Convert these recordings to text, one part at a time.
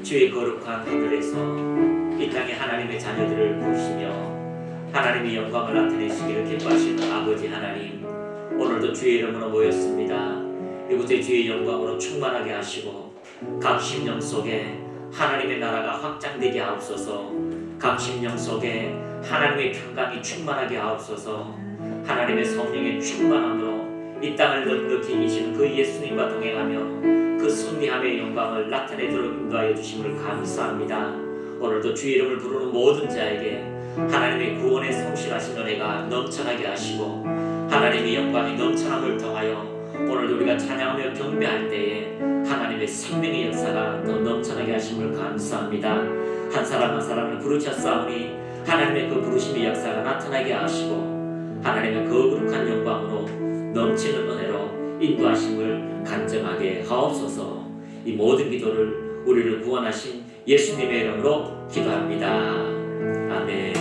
주의 거룩한 하늘에서 이 땅의 하나님의 자녀들을 보시며 하나님의 영광을 나타내시기를 기뻐하시는 아버지 하나님, 오늘도 주의 이름으로 모였습니다. 이곳에 주의 영광으로 충만하게 하시고 각 심령 속에 하나님의 나라가 확장되게 하옵소서. 각 심령 속에 하나님의 평강이 충만하게 하옵소서. 하나님의 성령의 충만함으로 이 땅을 넉넉히 이기시는 그 예수님과 동행하며 그 승리함의 영광을 나타내도록 인도하여 주심을 감사합니다. 오늘도 주의 이름을 부르는 모든 자에게 하나님의 구원의 성실하신 은혜가 넘쳐나게 하시고 하나님의 영광이 넘쳐남을 통하여 오늘도 우리가 찬양하며 경배할 때에 하나님의 생명의 역사가 더 넘쳐나게 하심을 감사합니다. 한 사람 한 사람을 부르셨사오니 하나님의 그 부르심의 역사가 나타나게 하시고 하나님의 거룩한 영광으로 넘치는 은혜로 인도하심을 간증하게 하옵소서. 이 모든 기도를 우리를 구원하신 예수님의 이름으로 기도합니다. 아멘.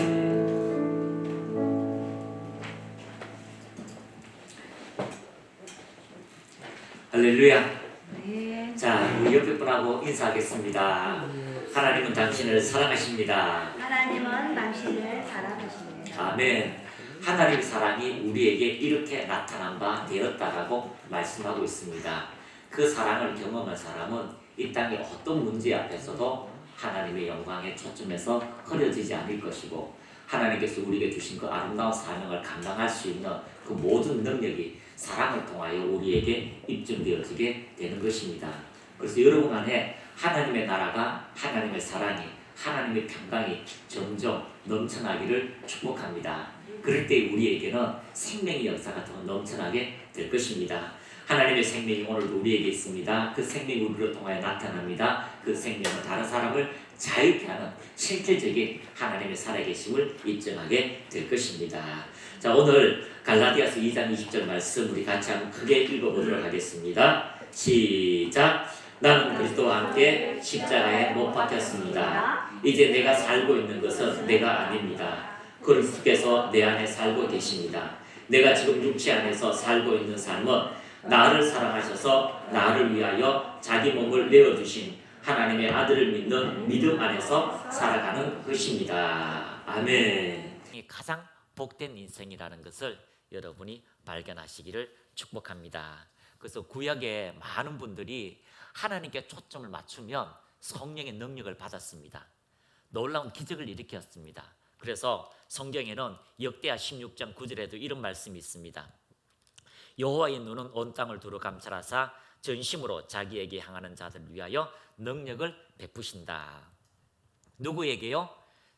할렐루야. 네. 자, 우리 옆에 분하고 인사하겠습니다. 하나님은 당신을 사랑하십니다. 하나님은 당신을 사랑하십니다. 아멘. 하나님의 사랑이 우리에게 이렇게 나타난 바 되었다라고 말씀하고 있습니다. 그 사랑을 경험한 사람은 이 땅의 어떤 문제 앞에서도 하나님의 영광에 초점해서 흐려지지 않을 것이고, 하나님께서 우리에게 주신 그 아름다운 사명을 감당할 수 있는 그 모든 능력이 사랑을 통하여 우리에게 입증되어지게 되는 것입니다. 그래서 여러분 안에 하나님의 나라가, 하나님의 사랑이, 하나님의 평강이 점점 넘쳐나기를 축복합니다. 그럴 때 우리에게는 생명의 역사가 더 넘쳐나게 될 것입니다. 하나님의 생명이 오늘도 우리에게 있습니다. 그 생명이 우리를 통하여 나타납니다. 그 생명은 다른 사람을 자유케 하는 실질적인 하나님의 살아계심을 입증하게 될 것입니다. 자, 오늘 갈라디아서 2장 20절 말씀 우리 같이 한번 크게 읽어보도록 하겠습니다. 시작. 나는 그리스도와 함께 십자가에 못 박혔습니다. 이제 내가 살고 있는 것은 내가 아닙니다. 그리스도께서 내 안에 살고 계십니다. 내가 지금 육체 안에서 살고 있는 삶은 나를 사랑하셔서 나를 위하여 자기 몸을 내어주신 하나님의 아들을 믿는 믿음 안에서 살아가는 것입니다. 아멘. 가장 복된 인생이라는 것을 여러분이 발견하시기를 축복합니다. 그래서 구약의 많은 분들이 하나님께 초점을 맞추면 성령의 능력을 받았습니다. 놀라운 기적을 일으켰습니다. 그래서 성경에는 역대하 16장 9절에도 이런 말씀이 있습니다. 여호와의 눈은 온 땅을 두루 감찰하사 전심으로 자기에게 향하는 자들을 위하여 능력을 베푸신다. 누구에게요?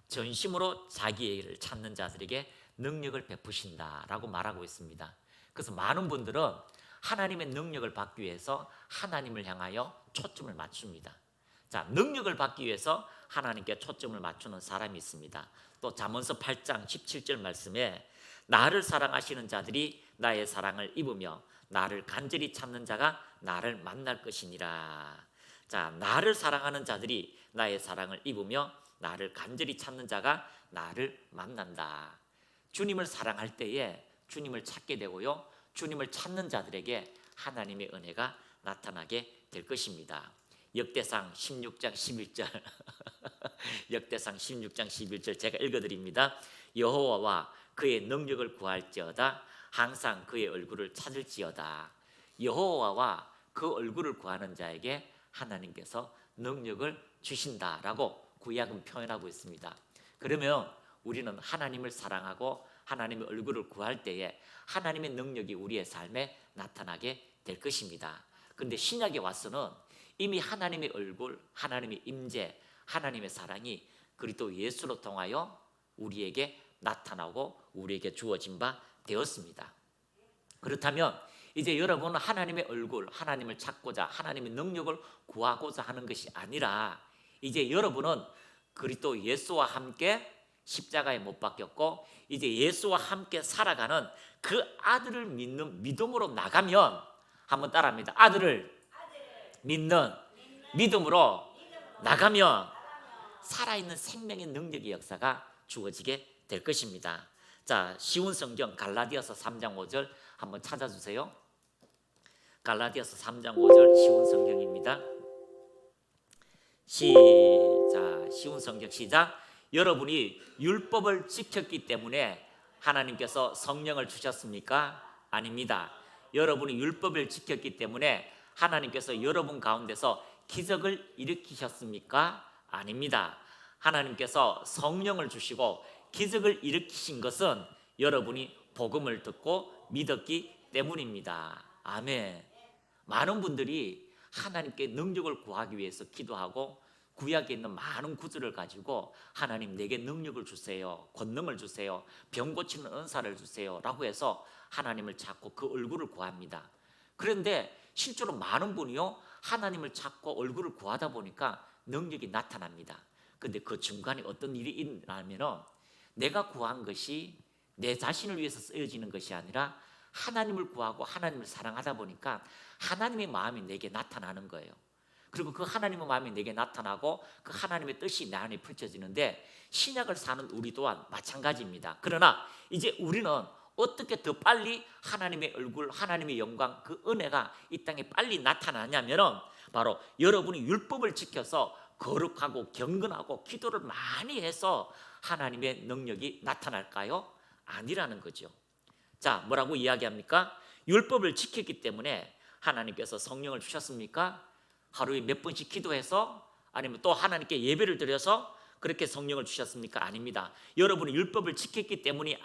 전심으로 자기를 찾는 자들에게 능력을 베푸신다라고 말하고 있습니다. 그래서 많은 분들은 하나님의 능력을 받기 위해서 하나님을 향하여 초점을 맞춥니다. 자, 능력을 받기 위해서 하나님께 초점을 맞추는 사람이 있습니다. 또 잠언서 8장 17절 말씀에 나를 사랑하시는 자들이 나의 사랑을 입으며 나를 간절히 찾는 자가 나를 만날 것이니라. 자, 나를 사랑하는 자들이 나의 사랑을 입으며 나를 간절히 찾는 자가 나를 만난다. 주님을 사랑할 때에 주님을 찾게 되고요, 주님을 찾는 자들에게 하나님의 은혜가 나타나게 될 것입니다. 역대상 16장 11절 역대상 16장 11절 제가 읽어드립니다. 여호와와 그의 능력을 구할지어다. 항상 그의 얼굴을 찾을지어다. 여호와와 그 얼굴을 구하는 자에게 하나님께서 능력을 주신다라고 구약은 표현하고 있습니다. 그러면 우리는 하나님을 사랑하고 하나님의 얼굴을 구할 때에 하나님의 능력이 우리의 삶에 나타나게 될 것입니다. 그런데 신약에 와서는 이미 하나님의 얼굴, 하나님의 임재, 하나님의 사랑이 그리스도 예수로 통하여 우리에게 나타나고 우리에게 주어진 바 되었습니다. 그렇다면 이제 여러분은 하나님의 얼굴, 하나님을 찾고자 하나님의 능력을 구하고자 하는 것이 아니라 이제 여러분은 그리스도 예수와 함께 십자가에 못 박혔고 이제 예수와 함께 살아가는 그 아들을 믿는 믿음으로 나가면, 한번 따라합니다. 아들을 믿는 믿음으로 나가면 살아있는 생명의 능력의 역사가 주어지게 될 것입니다. 자, 쉬운 성경 갈라디아서 3장 5절 한번 찾아주세요. 갈라디아서 3장 5절 쉬운 성경입니다. 시작. 쉬운 성경 시작. 여러분이 율법을 지켰기 때문에 하나님께서 성령을 주셨습니까? 아닙니다. 여러분이 율법을 지켰기 때문에 하나님께서 여러분 가운데서 기적을 일으키셨습니까? 아닙니다. 하나님께서 성령을 주시고 기적을 일으키신 것은 여러분이 복음을 듣고 믿었기 때문입니다. 아멘. 많은 분들이 하나님께 능력을 구하기 위해서 기도하고 구약에 있는 많은 구절을 가지고 하나님 내게 능력을 주세요, 권능을 주세요, 병 고치는 은사를 주세요 라고 해서 하나님을 찾고 그 얼굴을 구합니다. 그런데 실제로 많은 분이요 하나님을 찾고 얼굴을 구하다 보니까 능력이 나타납니다. 근데 그 중간에 어떤 일이 일어나면 내가 구한 것이 내 자신을 위해서 쓰여지는 것이 아니라 하나님을 구하고 하나님을 사랑하다 보니까 하나님의 마음이 내게 나타나는 거예요. 그리고 그 하나님의 마음이 내게 나타나고 그 하나님의 뜻이 내 안에 펼쳐지는데, 신약을 사는 우리 또한 마찬가지입니다. 그러나 이제 우리는 어떻게 더 빨리 하나님의 얼굴, 하나님의 영광, 그 은혜가 이 땅에 빨리 나타나냐면은 바로 여러분이 율법을 지켜서 거룩하고 경건하고 기도를 많이 해서 하나님의 능력이 나타날까요? 아니라는 거죠. 자, 뭐라고 이야기합니까? 율법을 지켰기 때문에 하나님께서 성령을 주셨습니까? 하루에 몇 번씩 기도해서, 아니면 또 하나님께 예배를 드려서 그렇게 성령을 주셨습니까? 아닙니다. 여러분이 율법을 지켰기 때문에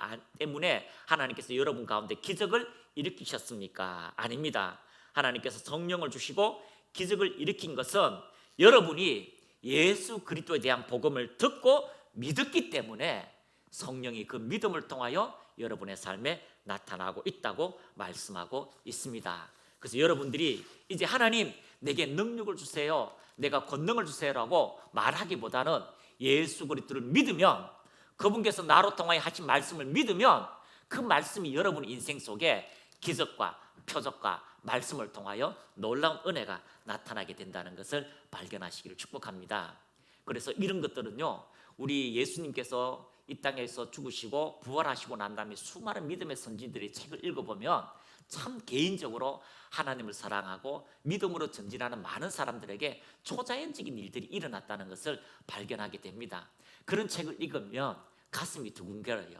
하나님께서 여러분 가운데 기적을 일으키셨습니까? 아닙니다. 하나님께서 성령을 주시고 기적을 일으킨 것은 여러분이 예수 그리스도에 대한 복음을 듣고 믿었기 때문에 성령이 그 믿음을 통하여 여러분의 삶에 나타나고 있다고 말씀하고 있습니다. 그래서 여러분들이 이제 하나님 내게 능력을 주세요, 내가 권능을 주세요라고 말하기보다는 예수 그리스도를 믿으면, 그분께서 나로 통하여 하신 말씀을 믿으면 그 말씀이 여러분 인생 속에 기적과 표적과 말씀을 통하여 놀라운 은혜가 나타나게 된다는 것을 발견하시기를 축복합니다. 그래서 이런 것들은요, 우리 예수님께서 이 땅에서 죽으시고 부활하시고 난 다음에 수많은 믿음의 선진들의 책을 읽어보면 참 개인적으로 하나님을 사랑하고 믿음으로 전진하는 많은 사람들에게 초자연적인 일들이 일어났다는 것을 발견하게 됩니다. 그런 책을 읽으면 가슴이 두근거려요.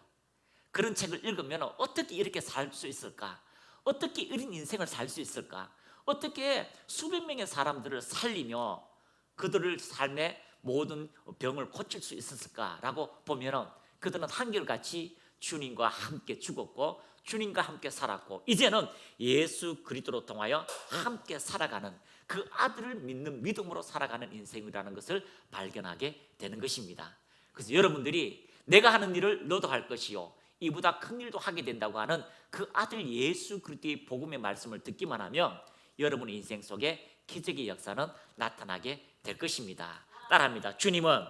그런 책을 읽으면 어떻게 이렇게 살 수 있을까? 어떻게 이런 인생을 살 수 있을까? 어떻게 수백 명의 사람들을 살리며 그들의 삶의 모든 병을 고칠 수 있었을까라고 보면 그들은 한결같이 주님과 함께 죽었고 주님과 함께 살았고 이제는 예수 그리스도로 통하여 함께 살아가는, 그 아들을 믿는 믿음으로 살아가는 인생이라는 것을 발견하게 되는 것입니다. 그래서 여러분들이 내가 하는 일을 너도 할 것이요 이보다 큰 일도 하게 된다고 하는 그 아들 예수 그리스도의 복음의 말씀을 듣기만 하면 여러분의 인생 속에 기적의 역사는 나타나게 될 것입니다. 따라합니다. 주님은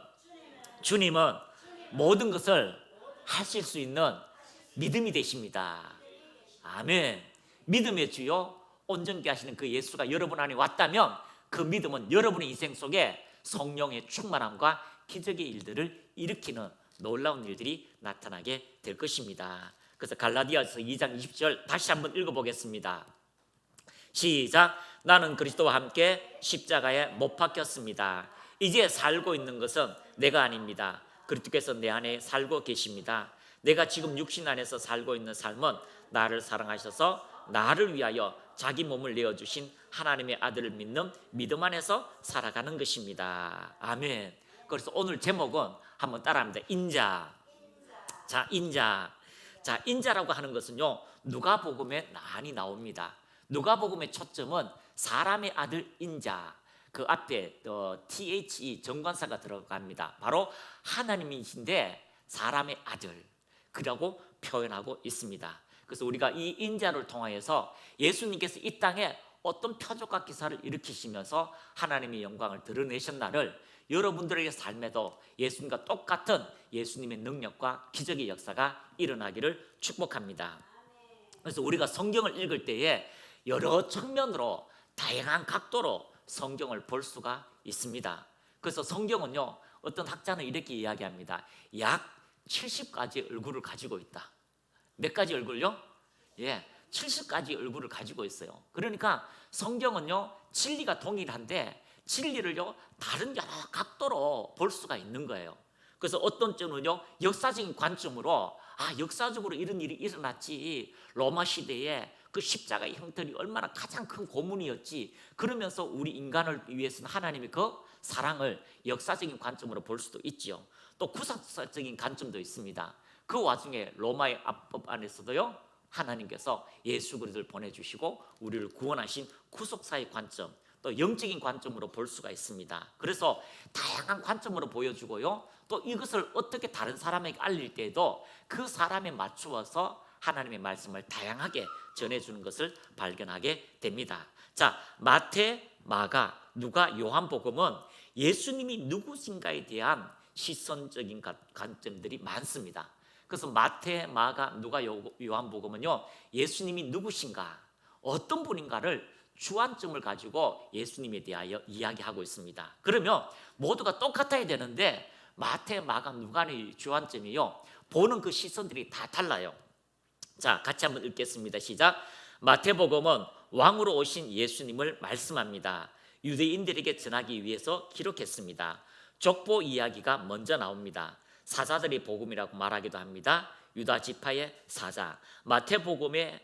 모든 것을 하실 수 있는 믿음이 되십니다. 아멘. 믿음의 주요 온전케 하시는 그 예수가 여러분 안에 왔다면 그 믿음은 여러분의 인생 속에 성령의 충만함과 기적의 일들을 일으키는 놀라운 일들이 나타나게 될 것입니다. 그래서 갈라디아서 2장 20절 다시 한번 읽어보겠습니다. 시작. 나는 그리스도와 함께 십자가에 못 박혔습니다. 이제 살고 있는 것은 내가 아닙니다. 그리스도께서 내 안에 살고 계십니다. 내가 지금 육신 안에서 살고 있는 삶은 나를 사랑하셔서 나를 위하여 자기 몸을 내어주신 하나님의 아들을 믿는 믿음 안에서 살아가는 것입니다. 아멘. 그래서 오늘 제목은 한번 따라합니다. 인자. 자, 인자. 자, 인자라고 하는 것은요, 누가복음에 많이 나옵니다. 누가복음의 초점은 사람의 아들 인자, 그 앞에 THE 정관사가 들어갑니다. 바로 하나님이신데 사람의 아들 그라고 표현하고 있습니다. 그래서 우리가 이 인자를 통하여서 예수님께서 이 땅에 어떤 표적과 기사를 일으키시면서 하나님의 영광을 드러내셨나를 여러분들의 삶에도 예수님과 똑같은 예수님의 능력과 기적의 역사가 일어나기를 축복합니다. 그래서 우리가 성경을 읽을 때에 여러 측면으로 다양한 각도로 성경을 볼 수가 있습니다. 그래서 성경은요, 어떤 학자는 이렇게 이야기합니다. 약 70가지 얼굴을 가지고 있다. 몇 가지 얼굴요? 70가지 얼굴을 가지고 있어요. 그러니까 성경은요, 진리가 동일한데 진리를요, 다른 여러 각도로 볼 수가 있는 거예요. 그래서 어떤 때는요, 역사적인 관점으로 역사적으로 이런 일이 일어났지, 로마 시대에 그 십자가의 형틀이 얼마나 가장 큰 고문이었지, 그러면서 우리 인간을 위해서는 하나님의 그 사랑을 역사적인 관점으로 볼 수도 있죠. 또 구속사적인 관점도 있습니다. 그 와중에 로마의 압법 안에서도요, 하나님께서 예수 그리스도를 보내주시고 우리를 구원하신 구속사의 관점, 또 영적인 관점으로 볼 수가 있습니다. 그래서 다양한 관점으로 보여주고요, 또 이것을 어떻게 다른 사람에게 알릴 때에도 그 사람에 맞추어서 하나님의 말씀을 다양하게 전해주는 것을 발견하게 됩니다. 자, 마태, 마가, 누가, 요한복음은 예수님이 누구신가에 대한 시선적인 관점들이 많습니다. 그래서 마태, 마가, 누가, 요한복음은요 예수님이 누구신가, 어떤 분인가를 주안점을 가지고 예수님에 대하여 이야기하고 있습니다. 그러면 모두가 똑같아야 되는데 마태, 마가, 누가의 주안점이요 보는 그 시선들이 다 달라요. 자, 같이 한번 읽겠습니다. 시작. 마태복음은 왕으로 오신 예수님을 말씀합니다. 유대인들에게 전하기 위해서 기록했습니다. 족보 이야기가 먼저 나옵니다. 사자들의 복음이라고 말하기도 합니다. 유다 지파의 사자. 마태복음은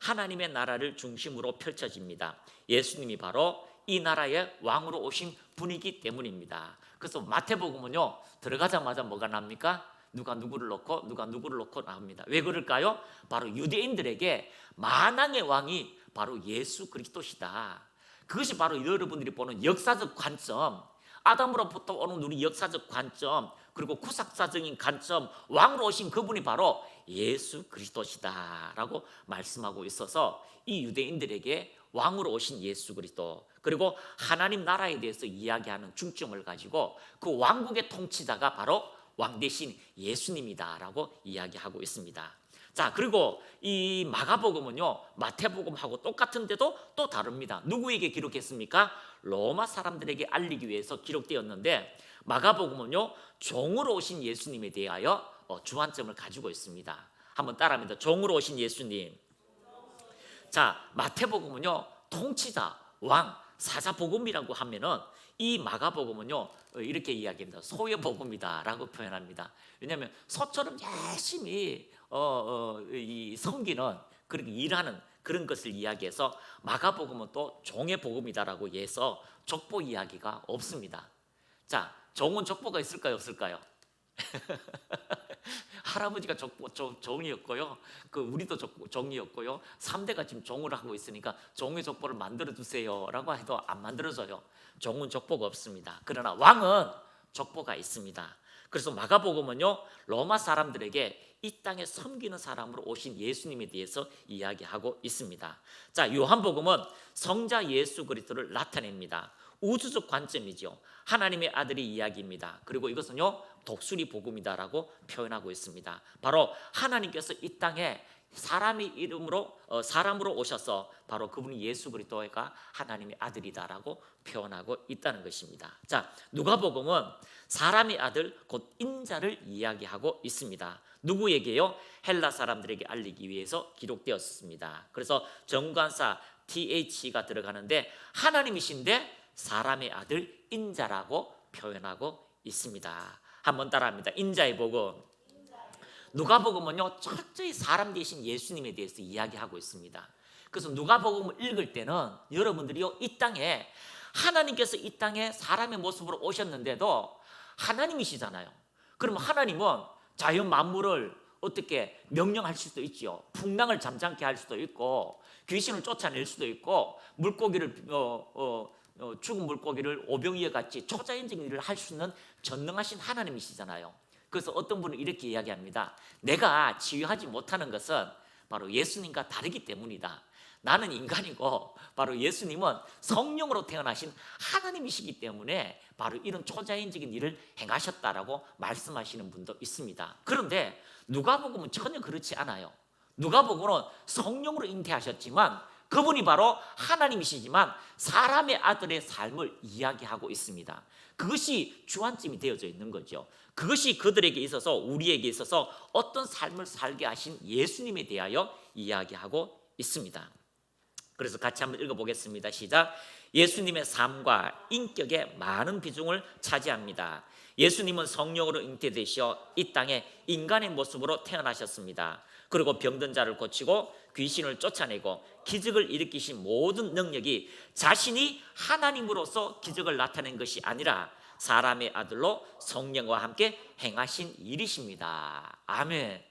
하나님의 나라를 중심으로 펼쳐집니다. 예수님이 바로 이 나라의 왕으로 오신 분이기 때문입니다. 그래서 마태복음은요 들어가자마자 뭐가 납니까? 누가 누구를 놓고 나옵니다. 왜 그럴까요? 바로 유대인들에게 만왕의 왕이 바로 예수 그리스도시다. 그것이 바로 여러분들이 보는 역사적 관점, 아담으로부터 오는 우리 역사적 관점, 그리고 구속사적인 관점, 왕으로 오신 그분이 바로 예수 그리스도시다라고 말씀하고 있어서 이 유대인들에게 왕으로 오신 예수 그리스도, 그리고 하나님 나라에 대해서 이야기하는 중점을 가지고 그 왕국의 통치자가 바로 왕 대신 예수님이다라고 이야기하고 있습니다. 자, 그리고 이 마가복음은요 마태복음하고 똑같은데도 또 다릅니다. 누구에게 기록했습니까? 로마 사람들에게 알리기 위해서 기록되었는데, 마가복음은요 종으로 오신 예수님에 대하여 주안점을 가지고 있습니다. 한번 따라합니다. 종으로 오신 예수님. 자, 마태복음은요 통치자, 왕, 사자복음이라고 하면은 이 마가복음은요 이렇게 이야기합니다. 소의 복음이다라고 표현합니다. 왜냐하면 소처럼 열심히 이 섬기는, 그렇게 일하는 그런 것을 이야기해서, 마가복음은 또 종의 복음이다라고 해서 족보 이야기가 없습니다. 자, 종은 족보가 있을까요, 없을까요? 할아버지가 종이었고요. 우리도 종이었고요. 3대가 지금 종을 하고 있으니까 종의 족보를 만들어 주세요라고 해도 안 만들어져요. 종은 족보가 없습니다. 그러나 왕은 족보가 있습니다. 그래서 마가복음은요 로마 사람들에게 이 땅에 섬기는 사람으로 오신 예수님에 대해서 이야기하고 있습니다. 자, 요한복음은 성자 예수 그리스도를 나타냅니다. 우주적 관점이죠. 하나님의 아들의 이야기입니다. 그리고 이것은요 독수리 복음이다라고 표현하고 있습니다. 바로 하나님께서 이 땅에 사람의 이름으로 사람으로 오셔서 바로 그분이 예수 그리스도가 하나님의 아들이다라고 표현하고 있다는 것입니다. 자, 누가복음은 사람의 아들 곧 인자를 이야기하고 있습니다. 누구에게요? 헬라 사람들에게 알리기 위해서 기록되었습니다. 그래서 정관사 TH가 들어가는데 하나님이신데 사람의 아들 인자라고 표현하고 있습니다. 한번 따라합니다. 인자의 복음. 누가복음은요 철저히 사람 되신 예수님에 대해서 이야기하고 있습니다. 그래서 누가복음을 읽을 때는 여러분들이요 이 땅에 하나님께서 이 땅에 사람의 모습으로 오셨는데도 하나님이시잖아요. 그러면 하나님은 자연 만물을 어떻게 명령할 수도 있죠. 풍랑을 잠잠케 할 수도 있고 귀신을 쫓아낼 수도 있고 물고기를 죽은 물고기를 오병이어 같이 초자연적인 일을 할 수 있는 전능하신 하나님이시잖아요. 그래서 어떤 분은 이렇게 이야기합니다. 내가 치유하지 못하는 것은 바로 예수님과 다르기 때문이다. 나는 인간이고 바로 예수님은 성령으로 태어나신 하나님이시기 때문에 바로 이런 초자연적인 일을 행하셨다라고 말씀하시는 분도 있습니다. 그런데 누가복음은 전혀 그렇지 않아요. 누가복음은 성령으로 잉태하셨지만 그분이 바로 하나님이시지만 사람의 아들의 삶을 이야기하고 있습니다. 그것이 주안점이 되어져 있는 거죠. 그것이 그들에게 있어서, 우리에게 있어서 어떤 삶을 살게 하신 예수님에 대하여 이야기하고 있습니다. 그래서 같이 한번 읽어보겠습니다. 시작. 예수님의 삶과 인격에 많은 비중을 차지합니다. 예수님은 성령으로 잉태되시어 이 땅에 인간의 모습으로 태어나셨습니다. 그리고 병든 자를 고치고 귀신을 쫓아내고 기적을 일으키신 모든 능력이 자신이 하나님으로서 기적을 나타낸 것이 아니라 사람의 아들로 성령과 함께 행하신 일이십니다. 아멘.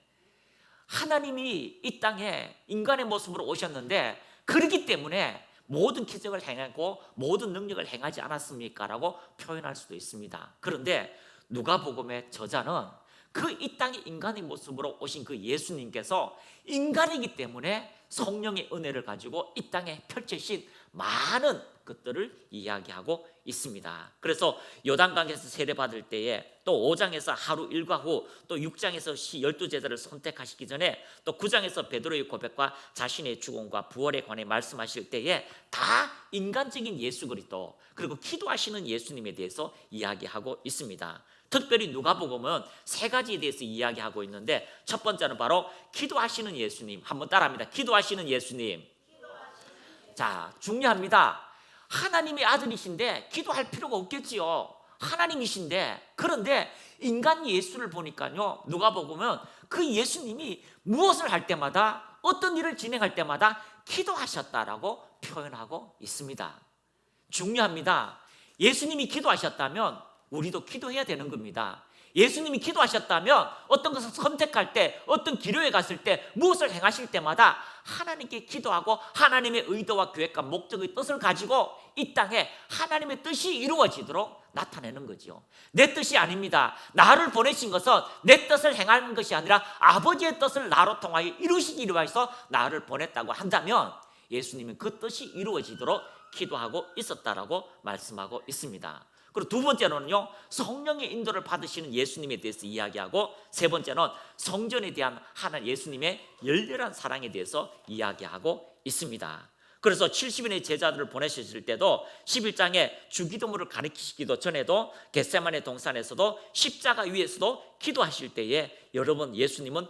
하나님이 이 땅에 인간의 모습으로 오셨는데 그렇기 때문에 모든 기적을 행하고 모든 능력을 행하지 않았습니까? 라고 표현할 수도 있습니다. 그런데 누가복음의 저자는 그 이 땅의 인간의 모습으로 오신 그 예수님께서 인간이기 때문에 성령의 은혜를 가지고 이 땅에 펼치신 많은 것들을 이야기하고 있습니다. 그래서 요단강에서 세례받을 때에 또 5장에서 하루 일과 후 또 6장에서 12제자를 선택하시기 전에 또 9장에서 베드로의 고백과 자신의 죽음과 부활에 관해 말씀하실 때에 다 인간적인 예수 그리스도 그리고 기도하시는 예수님에 대해서 이야기하고 있습니다. 특별히 누가복음은 세 가지에 대해서 이야기하고 있는데 첫 번째는 바로 기도하시는 예수님. 한번 따라합니다. 기도하시는 예수님. 자, 중요합니다. 하나님의 아들이신데 기도할 필요가 없겠지요. 하나님이신데. 그런데 인간 예수를 보니까요, 누가복음은 그 예수님이 무엇을 할 때마다 어떤 일을 진행할 때마다 기도하셨다라고 표현하고 있습니다. 중요합니다. 예수님이 기도하셨다면 우리도 기도해야 되는 겁니다. 예수님이 기도하셨다면 어떤 것을 선택할 때, 어떤 기로에 갔을 때, 무엇을 행하실 때마다 하나님께 기도하고 하나님의 의도와 계획과 목적의 뜻을 가지고 이 땅에 하나님의 뜻이 이루어지도록 나타내는 거죠. 내 뜻이 아닙니다. 나를 보내신 것은 내 뜻을 행하는 것이 아니라 아버지의 뜻을 나로 통하여 이루시기 위해서 나를 보냈다고 한다면 예수님은 그 뜻이 이루어지도록 기도하고 있었다라고 말씀하고 있습니다. 그리고 두 번째로는요, 성령의 인도를 받으시는 예수님에 대해서 이야기하고, 세 번째는 성전에 대한 하나님 예수님의 열렬한 사랑에 대해서 이야기하고 있습니다. 그래서 70인의 제자들을 보내셨을 때도 11장에 주기도문을 가르치시기도 전에도 겟세마네 동산에서도 십자가 위에서도 기도하실 때에 여러분 예수님은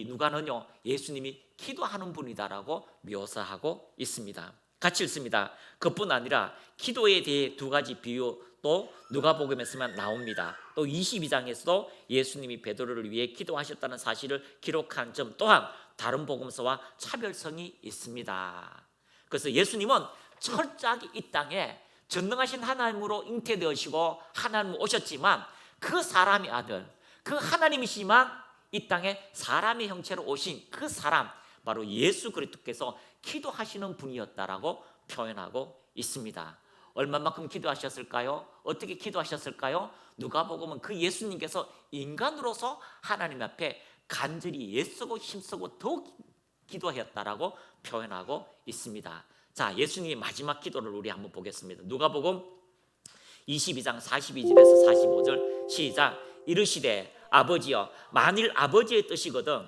누가는요 예수님이 기도하는 분이다라고 묘사하고 있습니다. 같이 읽습니다. 그뿐 아니라 기도에 대해 두 가지 비유도 누가복음에서만 나옵니다. 또 22장에서도 예수님이 베드로를 위해 기도하셨다는 사실을 기록한 점 또한 다른 복음서와 차별성이 있습니다. 그래서 예수님은 철저하게 이 땅에 전능하신 하나님으로 잉태되시고 하나님으로 오셨지만 그 사람의 아들, 그 하나님이시지만 이 땅에 사람의 형체로 오신 그 사람, 바로 예수 그리스도께서 기도하시는 분이었다라고 표현하고 있습니다. 얼마만큼 기도하셨을까요? 어떻게 기도하셨을까요? 누가복음은 그 예수님께서 인간으로서 하나님 앞에 간절히 애쓰고 힘쓰고 더욱 기도하였다라고 표현하고 있습니다. 자, 예수님의 마지막 기도를 우리 한번 보겠습니다. 누가복음 22장 42절에서 45절 시작. 이르시되 아버지여 만일 아버지의 뜻이거든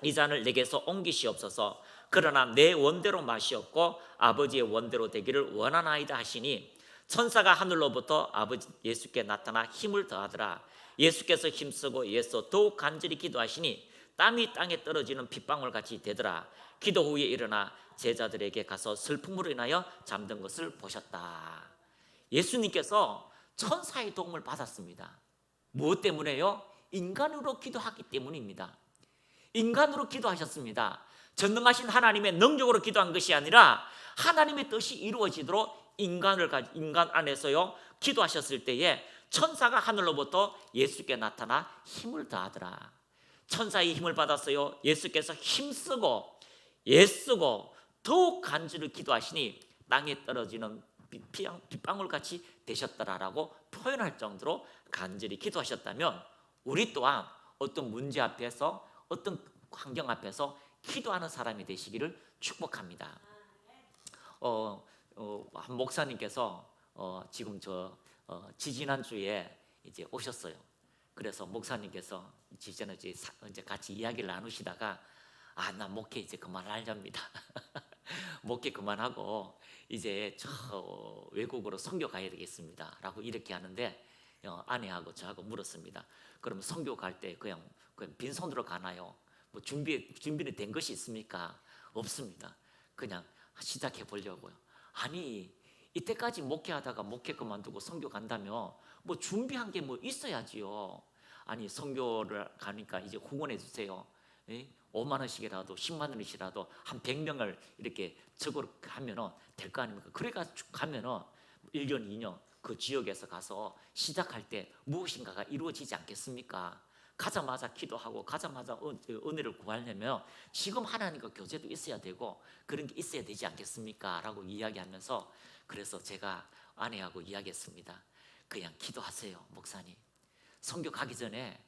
이 잔을 내게서 옮기시옵소서. 그러나 내 원대로 마시옵고 아버지의 원대로 되기를 원하나이다 하시니 천사가 하늘로부터 아버지 예수께 나타나 힘을 더하더라. 예수께서 힘쓰고 예수 더욱 간절히 기도하시니 땀이 땅에 떨어지는 빗방울 같이 되더라. 기도 후에 일어나 제자들에게 가서 슬픔으로 인하여 잠든 것을 보셨다. 예수님께서 천사의 도움을 받았습니다. 무엇 때문에요? 인간으로 기도하기 때문입니다. 인간으로 기도하셨습니다. 전능하신 하나님의 능력으로 기도한 것이 아니라 하나님의 뜻이 이루어지도록 인간 안에서요 기도하셨을 때에 천사가 하늘로부터 예수께 나타나 힘을 더하더라. 천사의 힘을 받았어요. 예수께서 힘쓰고 애쓰고 더욱 간절히 기도하시니 땅에 떨어지는 빗방울 같이 되셨더라라고 표현할 정도로 간절히 기도하셨다면 우리 또한 어떤 문제 앞에서 어떤 환경 앞에서 기도하는 사람이 되시기를 축복합니다. 한 목사님께서 지금 지지난주에 이제 오셨어요. 그래서 목사님께서 지지난주에 이제 같이 이야기를 나누시다가 나 목회 이제 그만하렵니다. 목회 그만하고 이제 저 외국으로 선교 가야 되겠습니다. 라고 이렇게 하는데 아내하고 저하고 물었습니다. 그럼 선교 갈 때 그냥 빈손으로 가나요? 뭐 준비는 된 것이 있습니까? 없습니다. 그냥 시작해 보려고요. 아니 이때까지 목회하다가 목회 그만두고 선교 간다면 뭐 준비한 게 뭐 있어야지요. 아니 선교를 가니까 이제 후원해 주세요. 5만 원씩이라도 10만 원씩이라도 한 100명을 이렇게 적으로 하면은 될 거 아닙니까? 그래가지고 가면은 1년 2년 그 지역에서 가서 시작할 때 무엇인가가 이루어지지 않겠습니까? 가자마자 기도하고 가자마자 은혜를 구하려면 지금 하나님과 교제도 있어야 되고 그런 게 있어야 되지 않겠습니까? 라고 이야기하면서 그래서 제가 아내하고 이야기했습니다. 그냥 기도하세요, 목사님. 선교 가기 전에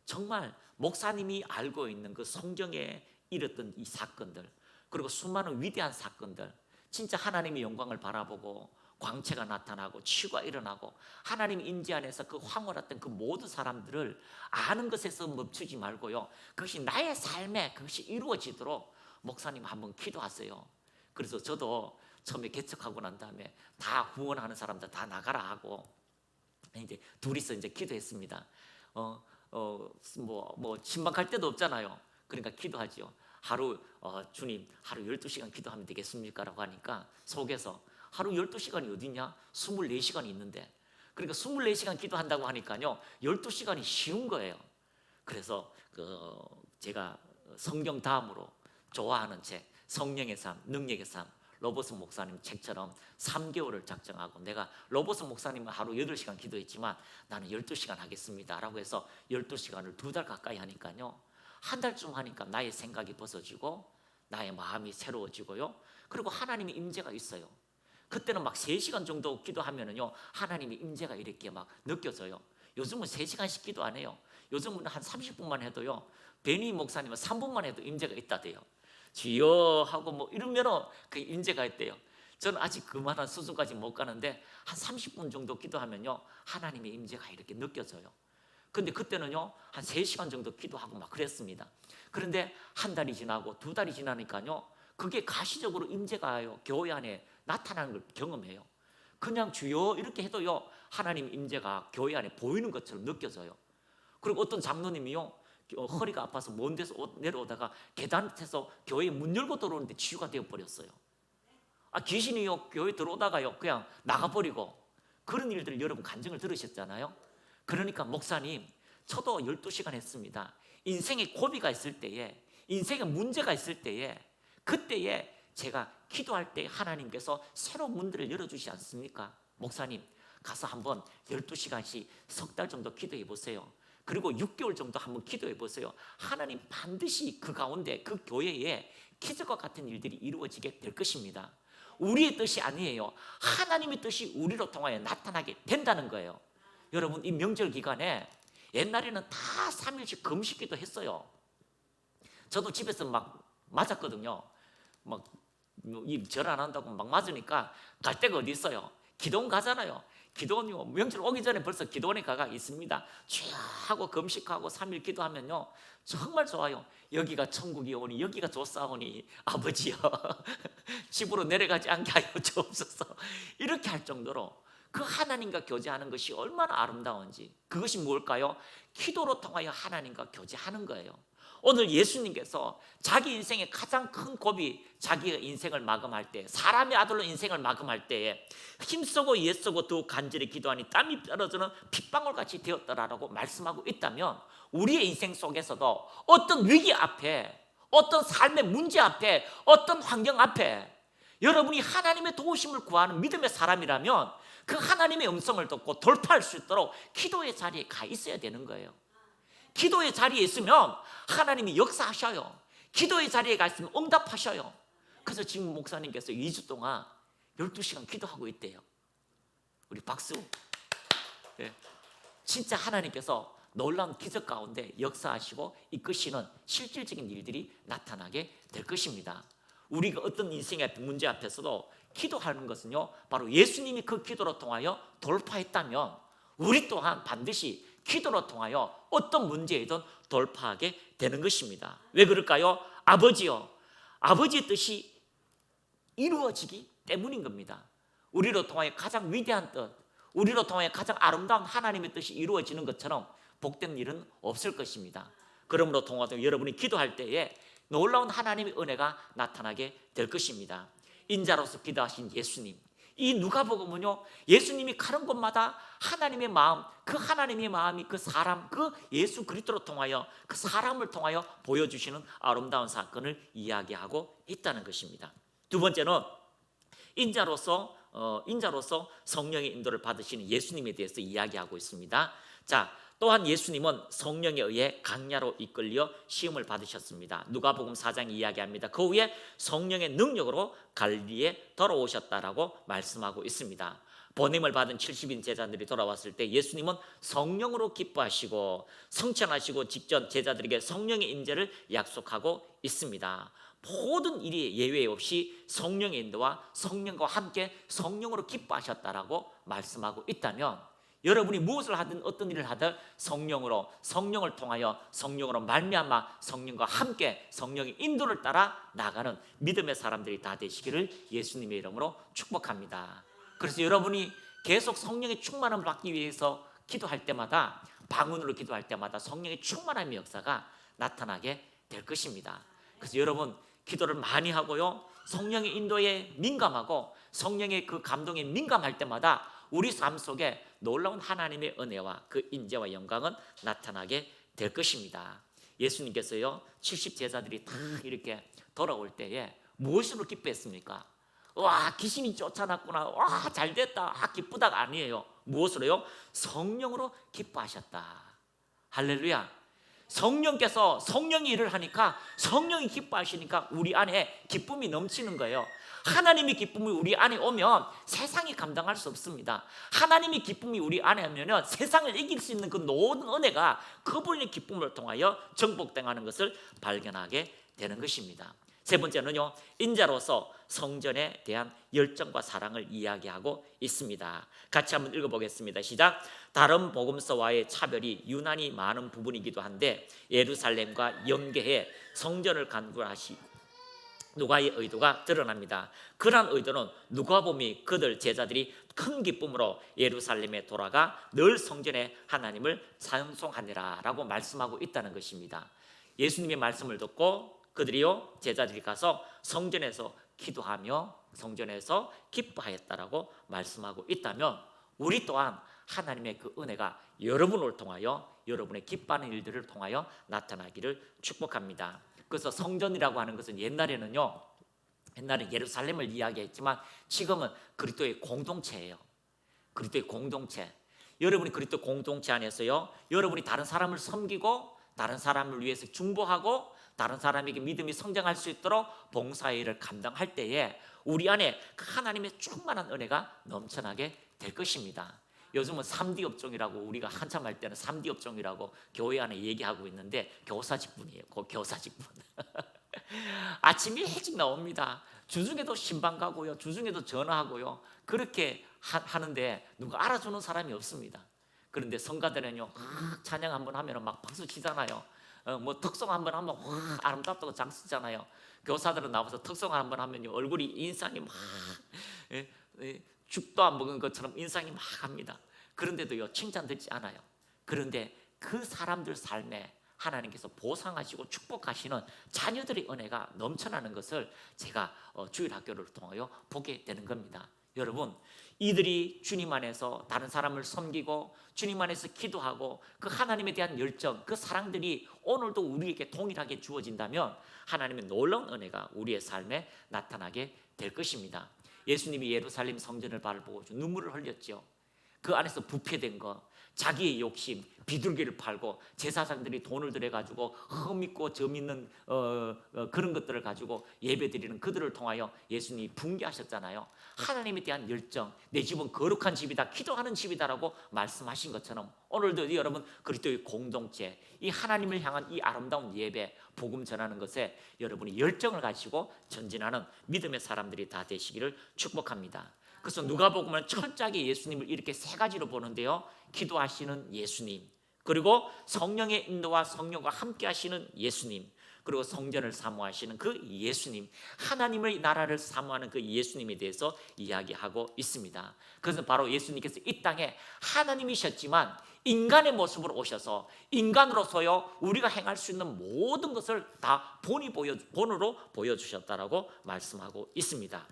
정말 목사님이 알고 있는 그 성경에 일었던 이 사건들 그리고 수많은 위대한 사건들 진짜 하나님의 영광을 바라보고 광채가 나타나고 치유가 일어나고 하나님 임재 안에서 그 황홀했던 그 모든 사람들을 아는 것에서 멈추지 말고요, 그것이 나의 삶에 그것이 이루어지도록 목사님 한번 기도하세요. 그래서 저도 처음에 개척하고 난 다음에 다 후원하는 사람들 다 나가라 하고 이제 둘이서 이제 기도했습니다. 신방갈 데도 없잖아요. 그러니까 기도하지요. 하루 주님 하루 12시간 기도하면 되겠습니까? 라고 하니까 속에서 하루 12시간이 어디냐? 24시간이 있는데, 그러니까 24시간 기도한다고 하니까요 12시간이 쉬운 거예요. 그래서 제가 성경 다음으로 좋아하는 책 성령의 삶, 능력의 삶, 로버스 목사님 책처럼 3개월을 작정하고, 내가 로버스 목사님은 하루 8시간 기도했지만 나는 12시간 하겠습니다 라고 해서 12시간을 2달 가까이 하니까요, 한 달쯤 하니까 나의 생각이 벗어지고 나의 마음이 새로워지고요, 그리고 하나님의 임재가 있어요. 그때는 막 3시간 정도 기도하면은요 하나님의 임재가 이렇게 막 느껴져요. 요즘은 3시간씩 기도 안 해요. 요즘은 한 30분만 해도요, 베니 목사님은 3분만 해도 임재가 있다대요. 주여 하고 뭐 이러면은 그 임재가 있대요. 저는 아직 그만한 수준까지 못 가는데 한 30분 정도 기도하면요 하나님의 임재가 이렇게 느껴져요. 근데 그때는요 한 3시간 정도 기도하고 막 그랬습니다. 그런데 한 달이 지나고 2달이 지나니까요 그게 가시적으로 임재가요 교회 안에 나타나는 걸 경험해요. 그냥 주여 이렇게 해도요 하나님 임재가 교회 안에 보이는 것처럼 느껴져요. 그리고 어떤 장로님이요 허리가 아파서 먼 데서 내려오다가 계단에서 교회 문 열고 들어오는데 치유가 되어버렸어요. 귀신이요 교회 들어오다가요 그냥 나가버리고, 그런 일들을 여러분 간증을 들으셨잖아요. 그러니까 목사님 저도 12시간 했습니다. 인생에 고비가 있을 때에, 인생에 문제가 있을 때에, 그때에 제가 기도할 때 하나님께서 새로운 문들을 열어주시지 않습니까? 목사님 가서 한번 12시간씩 석 달 정도 기도해 보세요. 그리고 6개월 정도 한번 기도해 보세요. 하나님 반드시 그 가운데 그 교회에 기적과 같은 일들이 이루어지게 될 것입니다. 우리의 뜻이 아니에요. 하나님의 뜻이 우리로 통하여 나타나게 된다는 거예요. 여러분 이 명절 기간에 옛날에는 다 3일씩 금식기도 했어요. 저도 집에서 막 맞았거든요. 막 절 안 한다고 막 맞으니까 갈 데가 어디 있어요. 기도원 가잖아요. 기도원이요 명절 오기 전에 벌써 기도원에 가가 있습니다. 주여 하고 금식하고 3일 기도하면요 정말 좋아요. 여기가 천국이 오니 여기가 좋사오니 아버지여 집으로 내려가지 않게 하여 주옵소서, 이렇게 할 정도로 그 하나님과 교제하는 것이 얼마나 아름다운지. 그것이 뭘까요? 기도로 통하여 하나님과 교제하는 거예요. 오늘 예수님께서 자기 인생의 가장 큰 고비, 자기의 인생을 마감할 때, 사람의 아들로 인생을 마감할 때에 힘쓰고 애쓰고 더욱 간절히 기도하니 땀이 떨어지는 핏방울같이 되었더라라고 말씀하고 있다면, 우리의 인생 속에서도 어떤 위기 앞에, 어떤 삶의 문제 앞에, 어떤 환경 앞에 여러분이 하나님의 도우심을 구하는 믿음의 사람이라면 그 하나님의 음성을 듣고 돌파할 수 있도록 기도의 자리에 가 있어야 되는 거예요. 기도의 자리에 있으면 하나님이 역사하셔요. 기도의 자리에 가 있으면 응답하셔요. 그래서 지금 목사님께서 2주 동안 12시간 기도하고 있대요. 우리 박수. 네. 진짜 하나님께서 놀라운 기적 가운데 역사하시고 이끄시는 실질적인 일들이 나타나게 될 것입니다. 우리가 어떤 인생의 문제 앞에서도 기도하는 것은요 바로 예수님이 그 기도로 통하여 돌파했다면 우리 또한 반드시 기도로 통하여 어떤 문제이든 돌파하게 되는 것입니다. 왜 그럴까요? 아버지요, 아버지의 뜻이 이루어지기 때문인 겁니다. 우리로 통하여 가장 위대한 뜻, 우리로 통하여 가장 아름다운 하나님의 뜻이 이루어지는 것처럼 복된 일은 없을 것입니다. 그러므로 통하여 여러분이 기도할 때에 놀라운 하나님의 은혜가 나타나게 될 것입니다. 인자로서 기도하신 예수님, 이 누가복음은요 예수님이 가는 곳마다 하나님의 마음, 그 하나님의 마음이 그 사람, 그 예수 그리스도로 통하여 그 사람을 통하여 보여주시는 아름다운 사건을 이야기하고 있다는 것입니다. 두 번째는 인자로서 성령의 인도를 받으시는 예수님에 대해서 이야기하고 있습니다. 자, 또한 예수님은 성령에 의해 강야로 이끌려 시험을 받으셨습니다. 누가복음 4장 이야기합니다. 그 후에 성령의 능력으로 갈릴리에 돌아오셨다라고 말씀하고 있습니다. 보냄을 받은 70인 제자들이 돌아왔을 때 예수님은 성령으로 기뻐하시고 성천하시고 직전 제자들에게 성령의 임재를 약속하고 있습니다. 모든 일이 예외 없이 성령의 인도와 성령과 함께 성령으로 기뻐하셨다라고 말씀하고 있다면, 여러분이 무엇을 하든 어떤 일을 하든 성령으로, 성령을 통하여 성령으로 말미암아 성령과 함께 성령의 인도를 따라 나가는 믿음의 사람들이 다 되시기를 예수님의 이름으로 축복합니다. 그래서 여러분이 계속 성령의 충만함을 받기 위해서 기도할 때마다, 방언으로 기도할 때마다 성령의 충만함의 역사가 나타나게 될 것입니다. 그래서 여러분 기도를 많이 하고요, 성령의 인도에 민감하고 성령의 그 감동에 민감할 때마다 우리 삶 속에 놀라운 하나님의 은혜와 그 인재와 영광은 나타나게 될 것입니다. 예수님께서요 70 제자들이 다 이렇게 돌아올 때에 무엇으로 기뻐했습니까? 와, 귀신이 쫓아났구나, 와, 잘됐다, 아, 기쁘다가 아니에요. 무엇으로요? 성령으로 기뻐하셨다. 할렐루야. 성령께서, 성령이 일을 하니까, 성령이 기뻐하시니까 우리 안에 기쁨이 넘치는 거예요. 하나님의 기쁨이 우리 안에 오면 세상이 감당할 수 없습니다. 하나님의 기쁨이 우리 안에 오면 세상을 이길 수 있는 그 모든 은혜가 그분의 기쁨을 통하여 정복당하는 것을 발견하게 되는 것입니다. 세 번째는요, 인자로서 성전에 대한 열정과 사랑을 이야기하고 있습니다. 같이 한번 읽어보겠습니다. 시작. 다른 복음서와의 차별이 유난히 많은 부분이기도 한데 예루살렘과 연계해 성전을 간구하시고 누가의 의도가 드러납니다. 그러한 의도는 누가복음이 그들 제자들이 큰 기쁨으로 예루살렘에 돌아가 늘 성전에 하나님을 찬송하니라 라고 말씀하고 있다는 것입니다. 예수님의 말씀을 듣고 그들이요 제자들이 가서 성전에서 기도하며 성전에서 기뻐하였다라고 말씀하고 있다면, 우리 또한 하나님의 그 은혜가 여러분을 통하여, 여러분의 기뻐하는 일들을 통하여 나타나기를 축복합니다. 그래서 성전이라고 하는 것은 옛날에는 예루살렘을 이야기했지만 지금은 그리스도의 공동체예요. 그리스도의 공동체. 여러분이 그리스도 공동체 안에서요, 여러분이 다른 사람을 섬기고 다른 사람을 위해서 중보하고 다른 사람에게 믿음이 성장할 수 있도록 봉사의 일을 감당할 때에 우리 안에 하나님의 충만한 은혜가 넘쳐나게 될 것입니다. 요즘은 3D 업종이라고, 우리가 한참 할 때는 3D 업종이라고 교회 안에 얘기하고 있는데 교사직분이에요. 그 교사직분. 아침에 일찍 나옵니다. 주중에도 신방 가고요, 주중에도 전화하고요, 그렇게 하는데 누가 알아주는 사람이 없습니다. 그런데 성가대는요, 찬양 한번 하면 막 박수 치잖아요. 뭐 특송 한번 하면 와, 아름답다고 장쓰잖아요. 교사들은 나와서 특송 한번 하면요, 얼굴이 인상이 막 죽도 안 먹은 것처럼 인상이 막 합니다. 그런데도요 칭찬 듣지 않아요. 그런데 그 사람들 삶에 하나님께서 보상하시고 축복하시는 자녀들의 은혜가 넘쳐나는 것을 제가 주일학교를 통하여 보게 되는 겁니다. 여러분, 이들이 주님 안에서 다른 사람을 섬기고 주님 안에서 기도하고 그 하나님에 대한 열정, 그 사랑들이 오늘도 우리에게 동일하게 주어진다면 하나님의 놀라운 은혜가 우리의 삶에 나타나게 될 것입니다. 예수님이 예루살렘 성전을 바라보고 눈물을 흘렸죠. 그 안에서 부패된 것, 자기의 욕심, 비둘기를 팔고 제사장들이 돈을 들여가지고 흠 있고 점 있는 그런 것들을 가지고 예배드리는 그들을 통하여 예수님이 붕괴하셨잖아요. 하나님에 대한 열정, 내 집은 거룩한 집이다, 기도하는 집이다라고 말씀하신 것처럼 오늘도 여러분 그리스도의 공동체, 이 하나님을 향한 이 아름다운 예배, 복음 전하는 것에 여러분이 열정을 가지고 전진하는 믿음의 사람들이 다 되시기를 축복합니다. 그래서 누가복음은 철저하게 예수님을 이렇게 세 가지로 보는데요, 기도하시는 예수님, 그리고 성령의 인도와 성령과 함께 하시는 예수님, 그리고 성전을 사모하시는 그 예수님, 하나님의 나라를 사모하는 그 예수님에 대해서 이야기하고 있습니다. 그래서 바로 예수님께서 이 땅에 하나님이셨지만 인간의 모습으로 오셔서 인간으로서요 우리가 행할 수 있는 모든 것을 다 본으로 보여주셨다라고 말씀하고 있습니다.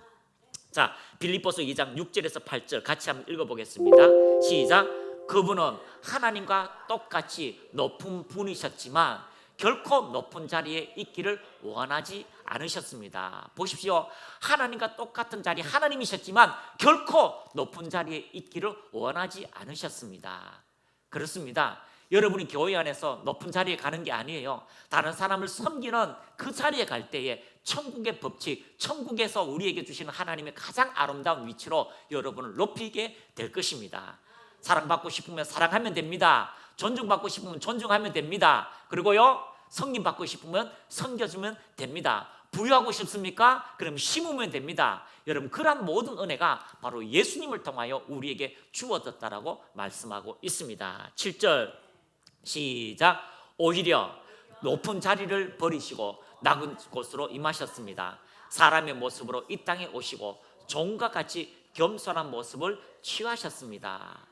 자, 빌립보서 2장 6절에서 8절 같이 한번 읽어보겠습니다. 시작. 그분은 하나님과 똑같이 높은 분이셨지만 결코 높은 자리에 있기를 원하지 않으셨습니다. 보십시오. 하나님과 똑같은 자리, 하나님이셨지만 결코 높은 자리에 있기를 원하지 않으셨습니다. 그렇습니다. 여러분이 교회 안에서 높은 자리에 가는 게 아니에요. 다른 사람을 섬기는 그 자리에 갈 때에 천국의 법칙, 천국에서 우리에게 주시는 하나님의 가장 아름다운 위치로 여러분을 높이게 될 것입니다. 사랑받고 싶으면 사랑하면 됩니다. 존중받고 싶으면 존중하면 됩니다. 그리고요, 섬김받고 싶으면 섬겨주면 됩니다. 부유하고 싶습니까? 그럼 심으면 됩니다. 여러분, 그러한 모든 은혜가 바로 예수님을 통하여 우리에게 주어졌다라고 말씀하고 있습니다. 7절 시작. 오히려 높은 자리를 버리시고 낮은 곳으로 임하셨습니다. 사람의 모습으로 이 땅에 오시고 종과 같이 겸손한 모습을 취하셨습니다.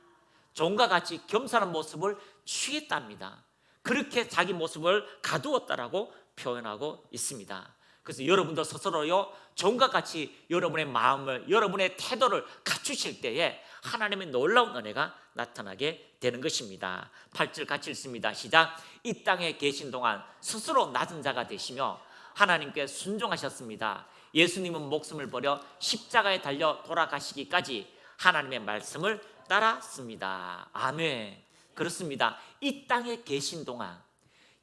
종과 같이 겸손한 모습을 취했답니다. 그렇게 자기 모습을 가두었다라고 표현하고 있습니다. 그래서 여러분도 스스로요, 종과 같이 여러분의 마음을, 여러분의 태도를 갖추실 때에 하나님의 놀라운 은혜가 나타나게 되는 것입니다. 8절 같이 읽습니다. 시작. 이 땅에 계신 동안 스스로 낮은 자가 되시며 하나님께 순종하셨습니다. 예수님은 목숨을 버려 십자가에 달려 돌아가시기까지 하나님의 말씀을 따랐습니다. 아멘. 그렇습니다. 이 땅에 계신 동안,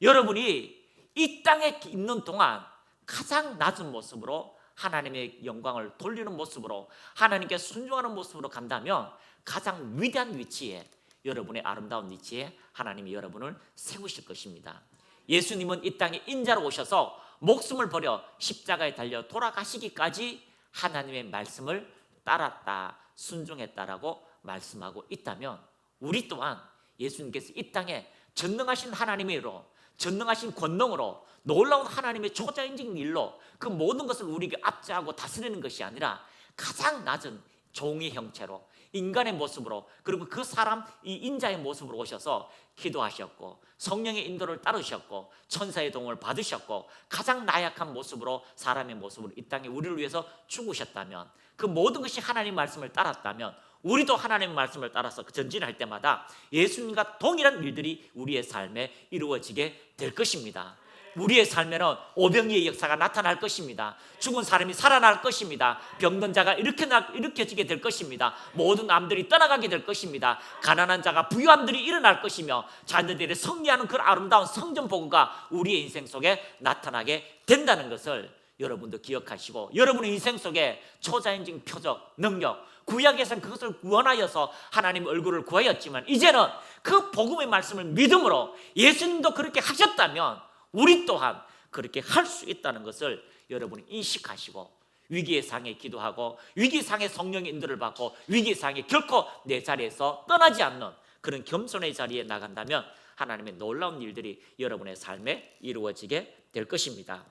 여러분이 이 땅에 있는 동안 가장 낮은 모습으로 하나님의 영광을 돌리는 모습으로, 하나님께 순종하는 모습으로 간다면 가장 위대한 위치에, 여러분의 아름다운 위치에 하나님이 여러분을 세우실 것입니다. 예수님은 이 땅에 인자로 오셔서 목숨을 버려 십자가에 달려 돌아가시기까지 하나님의 말씀을 따랐다, 순종했다라고 말씀하고 있다면, 우리 또한 예수님께서 이 땅에 전능하신 하나님의 일로, 전능하신 권능으로, 놀라운 하나님의 초자연적인 일로 그 모든 것을 우리에게 압제하고 다스리는 것이 아니라 가장 낮은 종의 형체로, 인간의 모습으로, 그리고 그 사람, 이 인자의 모습으로 오셔서 기도하셨고 성령의 인도를 따르셨고 천사의 도움을 받으셨고 가장 나약한 모습으로, 사람의 모습으로 이 땅에 우리를 위해서 죽으셨다면, 그 모든 것이 하나님의 말씀을 따랐다면 우리도 하나님의 말씀을 따라서 전진할 때마다 예수님과 동일한 일들이 우리의 삶에 이루어지게 될 것입니다. 우리의 삶에는 오병이의 역사가 나타날 것입니다. 죽은 사람이 살아날 것입니다. 병든 자가 일으켜지게 될 것입니다. 모든 남들이 떠나가게 될 것입니다. 가난한 자가 부유함들이 일어날 것이며 자녀들이 승리하는 그 아름다운 성전 보고가 우리의 인생 속에 나타나게 된다는 것을 여러분도 기억하시고, 여러분의 인생 속에 초자연적인 표적, 능력, 구약에서는 그것을 구원하여서 하나님의 얼굴을 구하였지만 이제는 그 복음의 말씀을 믿음으로 예수님도 그렇게 하셨다면 우리 또한 그렇게 할 수 있다는 것을 여러분이 인식하시고, 위기의 상에 기도하고 위기 상에 성령의 인도를 받고 위기 상에 결코 내 자리에서 떠나지 않는 그런 겸손의 자리에 나간다면 하나님의 놀라운 일들이 여러분의 삶에 이루어지게 될 것입니다.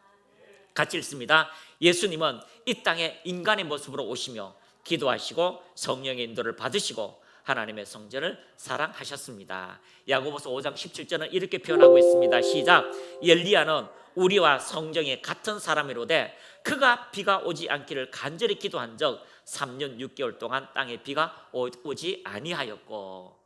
같이 읽습니다. 예수님은 이 땅에 인간의 모습으로 오시며 기도하시고 성령의 인도를 받으시고 하나님의 성전을 사랑하셨습니다. 야고보서 5장 17절은 이렇게 표현하고 있습니다. 시작. 엘리야는 우리와 성정이 같은 사람이로되 그가 비가 오지 않기를 간절히 기도한 적 3년 6개월 동안 땅에 비가 오지 아니하였고.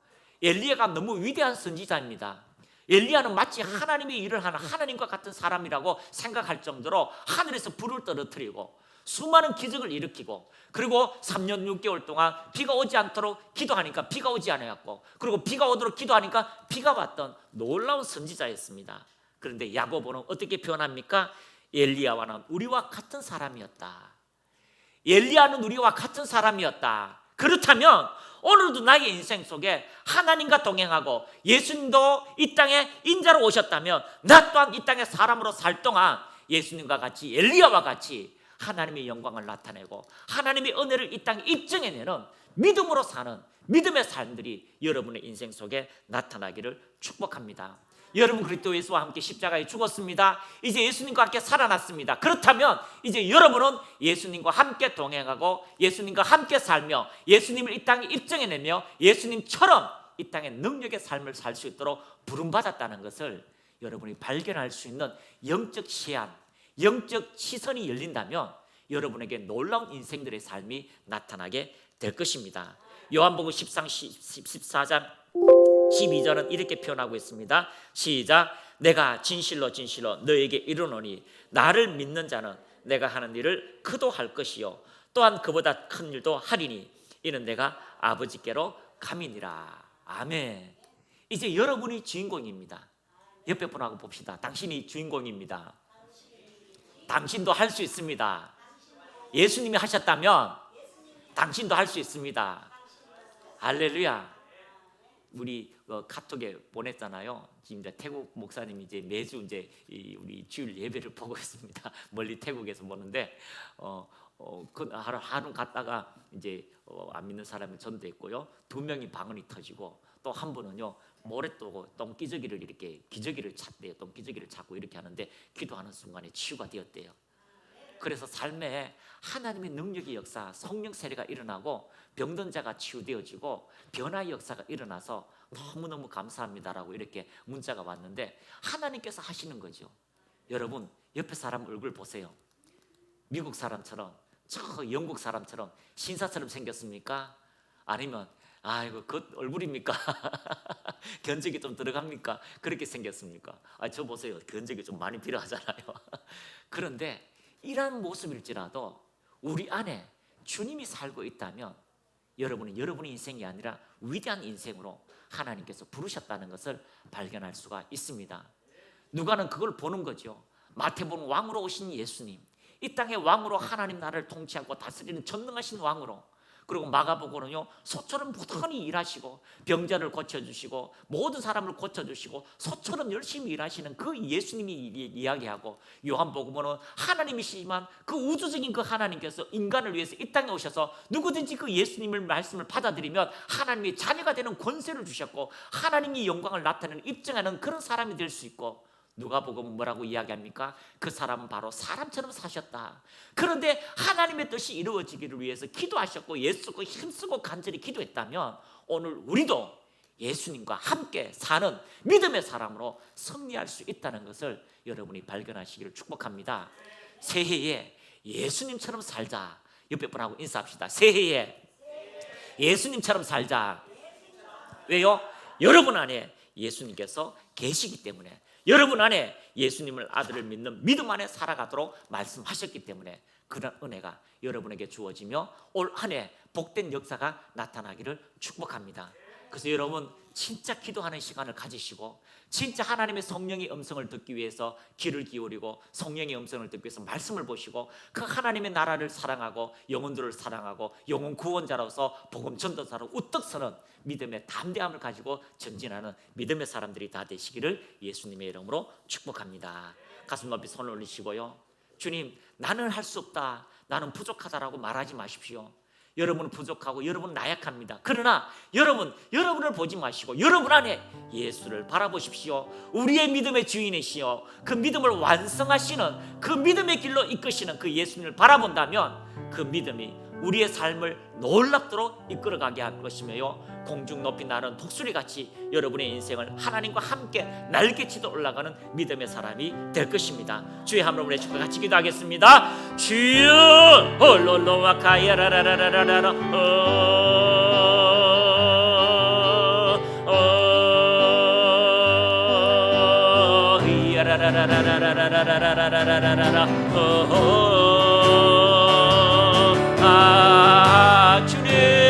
엘리야가 너무 위대한 선지자입니다. 엘리야는 마치 하나님의 일을 하는 하나님과 같은 사람이라고 생각할 정도로 하늘에서 불을 떨어뜨리고 수많은 기적을 일으키고, 그리고 3년 6개월 동안 비가 오지 않도록 기도하니까 비가 오지 않았고, 그리고 비가 오도록 기도하니까 비가 왔던 놀라운 선지자였습니다. 그런데 야고보는 어떻게 표현합니까? 엘리야와는 우리와 같은 사람이었다. 엘리야는 우리와 같은 사람이었다. 그렇다면 오늘도 나의 인생 속에 하나님과 동행하고 예수님도 이 땅에 인자로 오셨다면 나 또한 이 땅에 사람으로 살 동안 예수님과 같이, 엘리야와 같이 하나님의 영광을 나타내고 하나님의 은혜를 이 땅에 입증해내는 믿음으로 사는 믿음의 삶들이 여러분의 인생 속에 나타나기를 축복합니다. 여러분 그리스도 예수와 함께 십자가에 죽었습니다. 이제 예수님과 함께 살아났습니다. 그렇다면 이제 여러분은 예수님과 함께 동행하고 예수님과 함께 살며 예수님을 이 땅에 입증해내며 예수님처럼 이 땅에 능력의 삶을 살 수 있도록 부름받았다는 것을 여러분이 발견할 수 있는 영적 시야, 영적 시선이 열린다면 여러분에게 놀라운 인생들의 삶이 나타나게 될 것입니다. 요한복음 14장 12절은 이렇게 표현하고 있습니다. 시작. 내가 진실로 진실로 너에게 이르노니 나를 믿는 자는 내가 하는 일을 그도 할 것이요 또한 그보다 큰 일도 하리니 이는 내가 아버지께로 감이니라. 아멘. 이제 여러분이 주인공입니다. 옆에 분하고 봅시다. 당신이 주인공입니다. 당신도 할 수 있습니다. 예수님이 하셨다면 당신도 할 수 있습니다. 할렐루야. 우리 카톡에 보냈잖아요. 지금 이제 태국 목사님이 이제 매주 이제 우리 주일 예배를 보고 있습니다. 멀리 태국에서 보는데 그 하루 갔다가 이제 안 믿는 사람이 전도했고요. 2명이 방언이 터지고 또 한 분은요 모래 또고 똥기저귀를 이렇게 기저귀를 찾대요. 똥기저귀를 찾고 이렇게 하는데 기도하는 순간에 치유가 되었대요. 그래서 삶에 하나님의 능력의 역사, 성령 세례가 일어나고 병든 자가 치유되어지고 변화의 역사가 일어나서 너무너무 감사합니다라고 이렇게 문자가 왔는데 하나님께서 하시는 거죠. 여러분 옆에 사람 얼굴 보세요. 미국 사람처럼 저 영국 사람처럼 신사처럼 생겼습니까? 아니면 아이고 그 얼굴입니까? 견적이 좀 들어갑니까? 그렇게 생겼습니까? 저 보세요. 견적이 좀 많이 필요하잖아요. 그런데 이러한 모습일지라도 우리 안에 주님이 살고 있다면 여러분은 여러분의 인생이 아니라 위대한 인생으로 하나님께서 부르셨다는 것을 발견할 수가 있습니다. 누가는 그걸 보는 거죠. 마태복음 왕으로 오신 예수님, 이 땅의 왕으로 하나님 나라를 통치하고 다스리는 전능하신 왕으로, 그리고 마가복음은요 소처럼 부단히 일하시고 병자를 고쳐주시고 모든 사람을 고쳐주시고 소처럼 열심히 일하시는 그 예수님이 이야기하고, 요한복음은 하나님이시지만 그 우주적인 그 하나님께서 인간을 위해서 이 땅에 오셔서 누구든지 그 예수님의 말씀을 받아들이면 하나님의 자녀가 되는 권세를 주셨고 하나님의 영광을 나타내는 입증하는 그런 사람이 될 수 있고, 누가복음은 뭐라고 이야기합니까? 그 사람은 바로 사람처럼 사셨다. 그런데 하나님의 뜻이 이루어지기를 위해서 기도하셨고 예수고 힘쓰고 간절히 기도했다면 오늘 우리도 예수님과 함께 사는 믿음의 사람으로 승리할 수 있다는 것을 여러분이 발견하시기를 축복합니다. 새해에 예수님처럼 살자. 옆에 분하고 인사합시다. 새해에 예수님처럼 살자. 왜요? 여러분 안에 예수님께서 계시기 때문에, 여러분 안에 예수님을 아들을 믿는 믿음 안에 살아가도록 말씀하셨기 때문에 그런 은혜가 여러분에게 주어지며 올 한 해 복된 역사가 나타나기를 축복합니다. 그래서 여러분 진짜 기도하는 시간을 가지시고 진짜 하나님의 성령의 음성을 듣기 위해서 귀를 기울이고 성령의 음성을 듣기 위해서 말씀을 보시고 그 하나님의 나라를 사랑하고 영혼들을 사랑하고 영혼 구원자로서 복음 전도사로 우뚝 서는 믿음의 담대함을 가지고 전진하는 믿음의 사람들이 다 되시기를 예수님의 이름으로 축복합니다. 가슴 높이 손을 올리시고요. 주님, 나는 할 수 없다, 나는 부족하다라고 말하지 마십시오. 여러분은 부족하고 여러분은 나약합니다. 그러나 여러분을 보지 마시고 여러분 안에 예수를 바라보십시오. 우리의 믿음의 주인이시여 그 믿음을 완성하시는 그 믿음의 길로 이끄시는 그 예수님을 바라본다면 그 믿음이 우리의 삶을 놀랍도록 이끌어가게 할 것이며요, 공중 높이 나는 독수리같이 여러분의 인생을 하나님과 함께 날개치듯 올라가는 믿음의 사람이 될 것입니다. 주의 한 번을 외치고 같이 기도하겠습니다. 주여 홀로로와 카야라라라라라라 라라라라라라라라라라라라 주님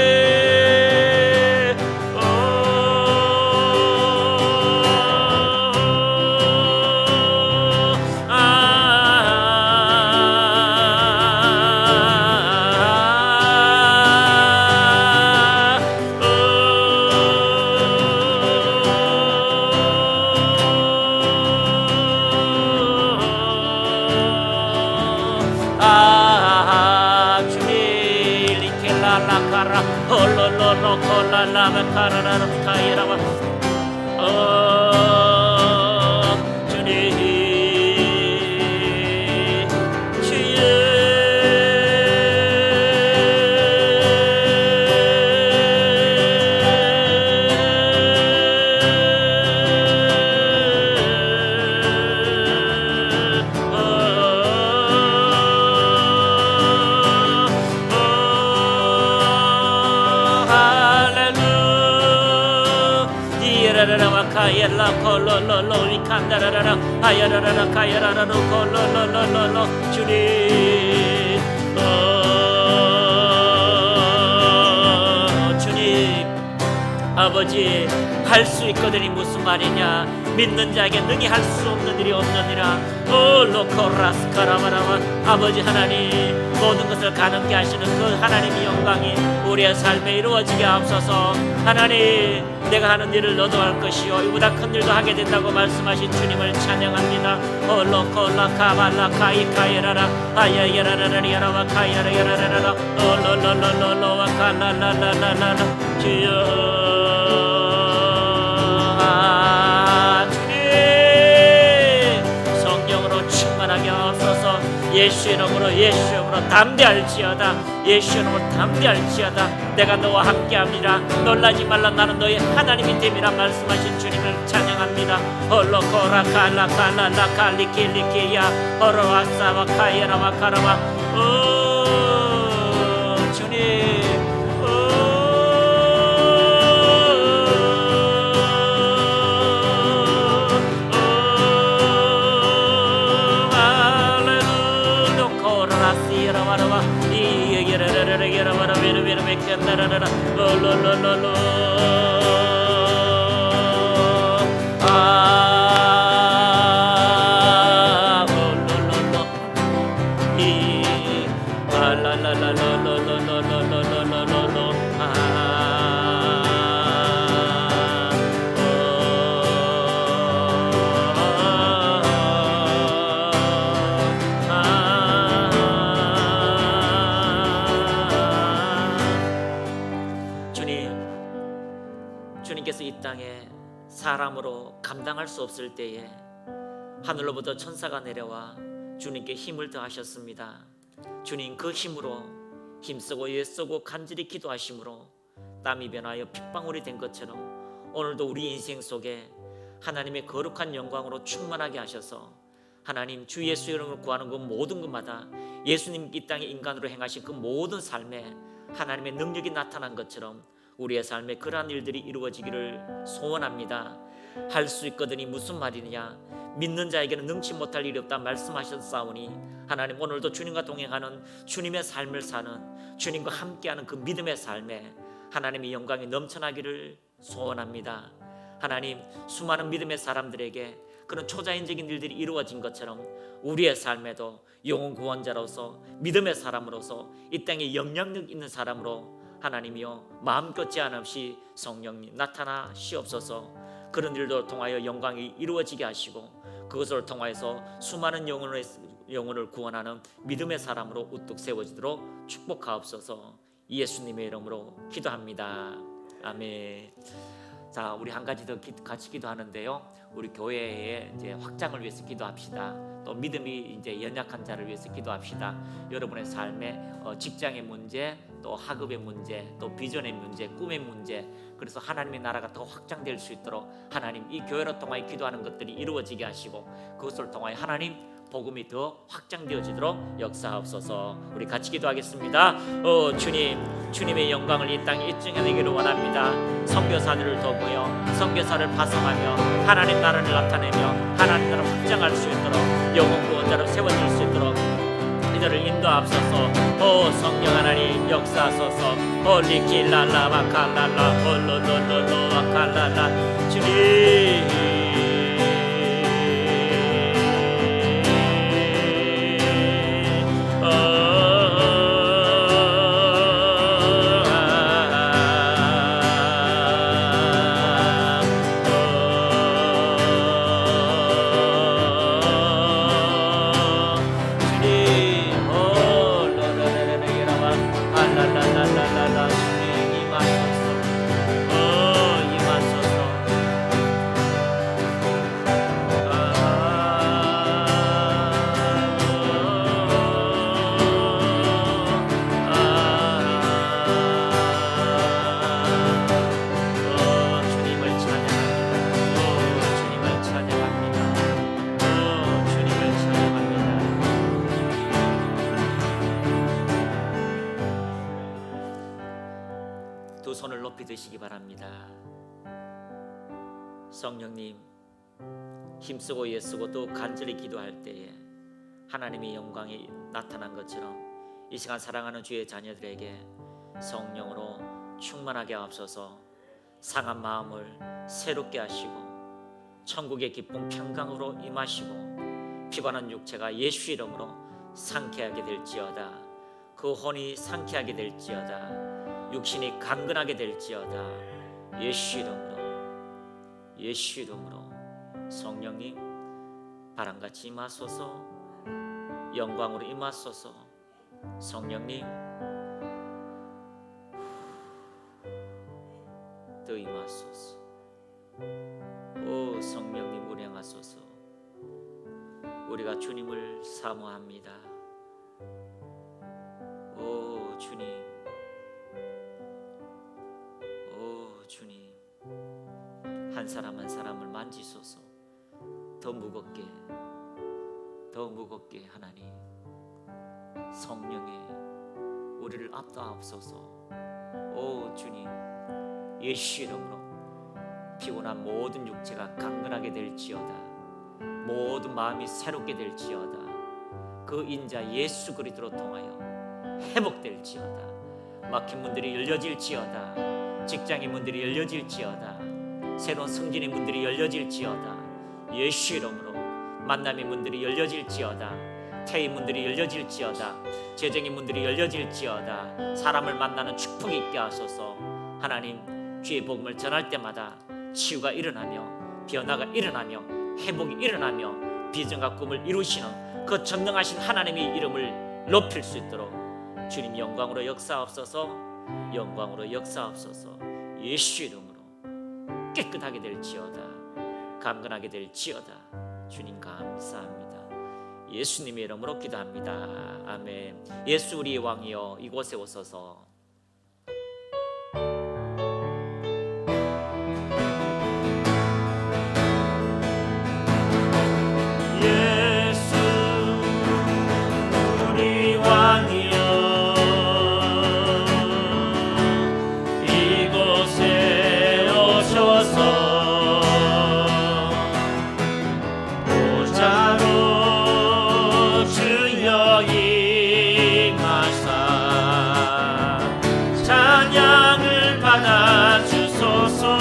카야라 콜로로로 리칸다라라 아야라라 카야라로 콜로로로로 주님 주님 아버지 할 수 있거든이 무슨 말이냐. 믿는 자에게 능히 할 수 없는 일이 없느니라. 로코라스카라바라바. 아버지 하나님, 모든 것을 가능케 하시는 그 하나님의 영광이 우리의 삶에 이루어지게 하옵소서. 하나님, 내가 하는 일을 너도 할 것이요 이보다 큰 일도 하게 된다고 말씀하신 주님을 찬양합니다. 로코라카발라카이카이라라 아야야라라리야라와 카이라라야라라라 로로로로로와 칼라라라라라. 주여, 예수 이름으로, 예수 이름으로 담대할지어다. 예수 이름으로 담대할지어다. 내가 너와 함께합니다. 놀라지 말라. 나는 너의 하나님이 됨이라 말씀하신 주님을 찬양합니다. 홀로코라칼라칼라라칼리킬리키야 호로와사와카이라와카라와. 오 주님, 주님께서 이 땅에 사람으로 감당할 수 없을 때에 하늘로부터 천사가 내려와 주님께 힘을 더하셨습니다. 주님 그 힘으로 힘쓰고 애쓰고 간절히 기도하심으로 땀이 변하여 핏방울이 된 것처럼 오늘도 우리 인생 속에 하나님의 거룩한 영광으로 충만하게 하셔서 하나님 주 예수 이름을 구하는 그 모든 것마다 예수님 이 땅에 인간으로 행하신 그 모든 삶에 하나님의 능력이 나타난 것처럼 우리의 삶에 그러한 일들이 이루어지기를 소원합니다. 할 수 있거든이 무슨 말이냐. 믿는 자에게는 능치 못할 일이 없다 말씀하셨사오니 하나님 오늘도 주님과 동행하는 주님의 삶을 사는 주님과 함께하는 그 믿음의 삶에 하나님의 영광이 넘쳐나기를 소원합니다. 하나님 수많은 믿음의 사람들에게 그런 초자연적인 일들이 이루어진 것처럼 우리의 삶에도 영혼 구원자로서 믿음의 사람으로서 이 땅에 영향력 있는 사람으로 하나님이여 마음껏 제한 없이 성령님 나타나시옵소서. 그런 일도 통하여 영광이 이루어지게 하시고 그것을 통하여서 수많은 영혼을 구원하는 믿음의 사람으로 우뚝 세워지도록 축복하옵소서. 예수님의 이름으로 기도합니다. 아멘. 자, 우리 한 가지 더 같이 기도하는데요. 우리 교회의 이제 확장을 위해서 기도합시다. 또 믿음이 이제 연약한 자를 위해서 기도합시다. 여러분의 삶에 직장의 문제, 또 학업의 문제, 또 비전의 문제, 꿈의 문제, 그래서 하나님의 나라가 더 확장될 수 있도록 하나님 이 교회를 통하여 기도하는 것들이 이루어지게 하시고 그것을 통하여 하나님 복음이 더 확장되어지도록 역사하옵소서. 우리 같이 기도하겠습니다. 주님, 주님의 영광을 이 땅에 입증해내기를 원합니다. 선교사들을 도우며 선교사를 파송하며 하나님 나라를 나타내며 하나님 나라를 확장할 수 있도록 영혼 구원자로 세워질 수 있도록 이들을 인도하옵소서. 성령 하나님 역사하소서. 리킬랄라바칼랄라 홀로로로로와칼랄라. 주님 두 손을 높이 드시기 바랍니다. 성령님 힘쓰고 애쓰고 또 간절히 기도할 때에 하나님의 영광이 나타난 것처럼 이 시간 사랑하는 주의 자녀들에게 성령으로 충만하게 하옵소서. 상한 마음을 새롭게 하시고 천국의 기쁨 평강으로 임하시고 피곤한 육체가 예수 이름으로 상쾌하게 될지어다. 그 혼이 상쾌하게 될지어다. 육신이 강건하게 될지어다. 예수 이름으로, 예수 이름으로 성령님 바람같이 임하소서. 영광으로 임하소서. 성령님 더 임하소서. 오 성령님 운행하소서. 우리가 주님을 사모합니다. 오 주님, 오 주님, 한 사람 한 사람을 만지소서. 더 무겁게, 더 무겁게 하나님 성령에 우리를 압도하옵소서. 오 주님, 예수 이름으로 피곤한 모든 육체가 강건하게 될지어다. 모든 마음이 새롭게 될지어다. 그 인자 예수 그리스도로 통하여 회복될지어다. 막힌 문들이 열려질지어다. 직장의 문들이 열려질지어다. 새로운 성진의 문들이 열려질지어다. 예수 이름으로 만남의 문들이 열려질지어다. 태의 문들이 열려질지어다. 재정의 문들이 열려질지어다. 사람을 만나는 축복이 있게 하소서. 하나님, 주의 복음을 전할 때마다 치유가 일어나며 변화가 일어나며 회복이 일어나며 비전과 꿈을 이루시는 그 전능하신 하나님의 이름을 높일 수 있도록 주님 영광으로 역사하옵소서. 영광으로 역사하옵소서. 예수 이름으로 깨끗하게 될지어다. 강건하게 될지어다. 주님 감사합니다. 예수님의 이름으로 기도합니다. 아멘. 예수 우리의 왕이여 이곳에 오소서. 예수 우리 왕이여 이곳에 오셔서 다스리소서.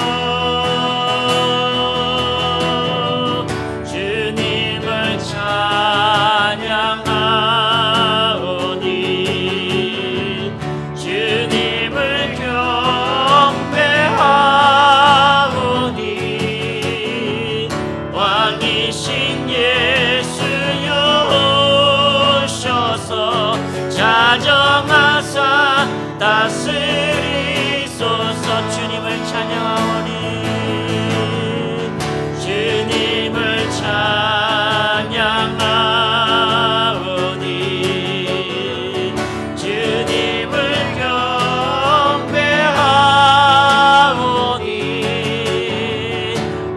주님을 찬양하오니 주님을 찬양하오니 주님을 경배하오니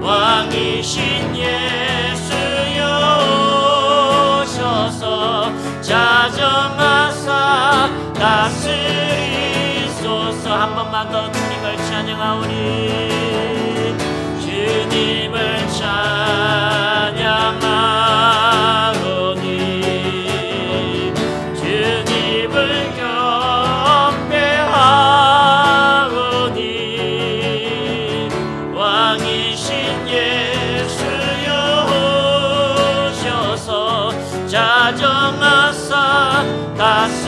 왕이신 예수여 오셔서 자정하사 다스리소서. 한 번만 더 주님을 찬양하오니 주님을 찬양하오니 주님을 경배하오니 왕이신 예수여 오셔서 자정하사 다스리소서.